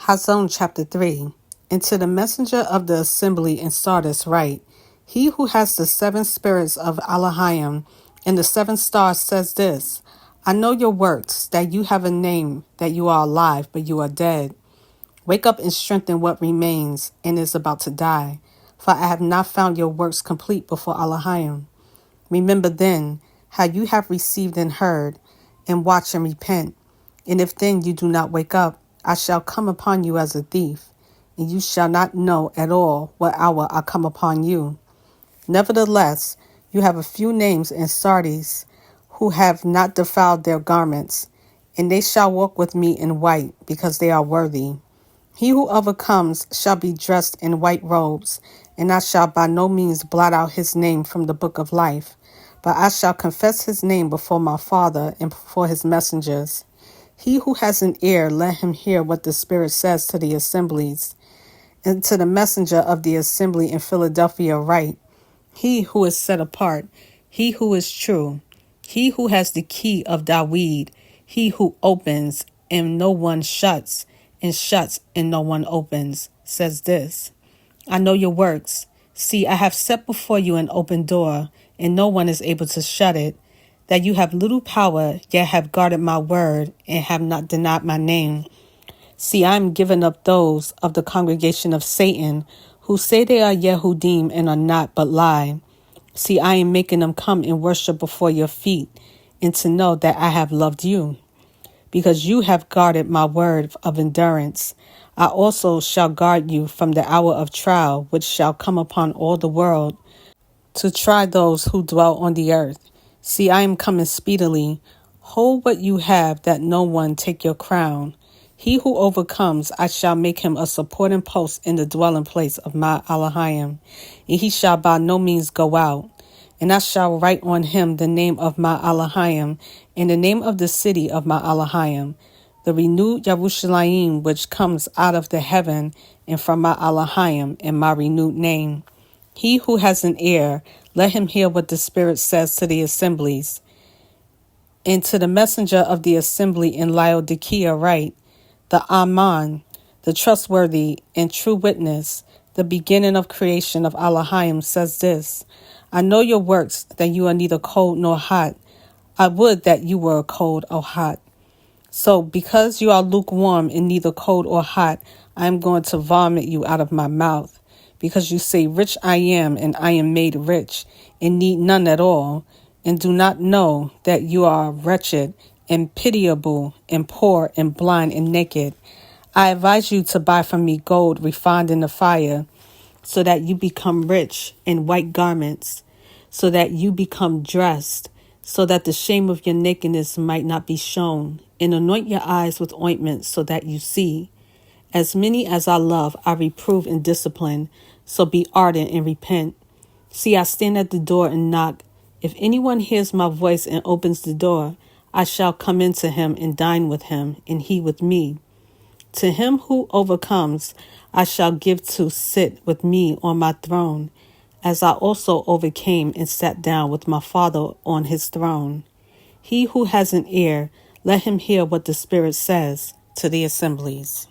Hazon chapter 3. And to the messenger of the assembly in Sardis write, He who has the 7 spirits of Elohim and the 7 stars says this, I know your works, that you have a name, that you are alive, but you are dead. Wake up and strengthen what remains and is about to die, for I have not found your works complete before Elohim. Remember then how you have received and heard, and watch and repent. And if then you do not wake up, I shall come upon you as a thief, and you shall not know at all what hour I come upon you. Nevertheless, you have a few names in Sardis who have not defiled their garments, and they shall walk with me in white, because they are worthy. He who overcomes shall be dressed in white robes, and I shall by no means blot out his name from the book of life, but I shall confess his name before my Father and before his messengers. He who has an ear, let him hear what the Spirit says to the assemblies. And to the messenger of the assembly in Philadelphia write, He who is set apart, he who is true, he who has the key of Dawid, he who opens and no one shuts, and shuts and no one opens, says this, I know your works. See, I have set before you an open door, and no one is able to shut it, that you have little power, yet have guarded my word, and have not denied my name. See, I am giving up those of the congregation of Satan, who say they are Yehudim and are not, but lie. See, I am making them come and worship before your feet, and to know that I have loved you. Because you have guarded my word of endurance, I also shall guard you from the hour of trial, which shall come upon all the world, to try those who dwell on the earth. See, I am coming speedily. Hold what you have, that no one take your crown. He who overcomes, I shall make him a supporting post in the dwelling place of my Elohim, and he shall by no means go out. And I shall write on him the name of my Elohim, and the name of the city of my Elohim, the renewed Yerushalayim, which comes out of the heaven, and from my Elohim, and my renewed name. He who has an ear, let him hear what the Spirit says to the assemblies. And to the messenger of the assembly in Laodicea write, the Amen, the trustworthy and true witness, the beginning of creation of Elohim, says this, I know your works, that you are neither cold nor hot. I would that you were cold or hot. So because you are lukewarm and neither cold or hot, I am going to vomit you out of my mouth. Because you say, Rich I am, and I am made rich, and need none at all, and do not know that you are wretched, and pitiable, and poor, and blind, and naked. I advise you to buy from me gold refined in the fire, so that you become rich, and white garments, so that you become dressed, so that the shame of your nakedness might not be shown, and anoint your eyes with ointment, so that you see. As many as I love, I reprove and discipline, so be ardent and repent. See, I stand at the door and knock. If anyone hears my voice and opens the door, I shall come into him and dine with him, and he with me. To him who overcomes, I shall give to sit with me on my throne, as I also overcame and sat down with my Father on his throne. He who has an ear, let him hear what the Spirit says to the assemblies.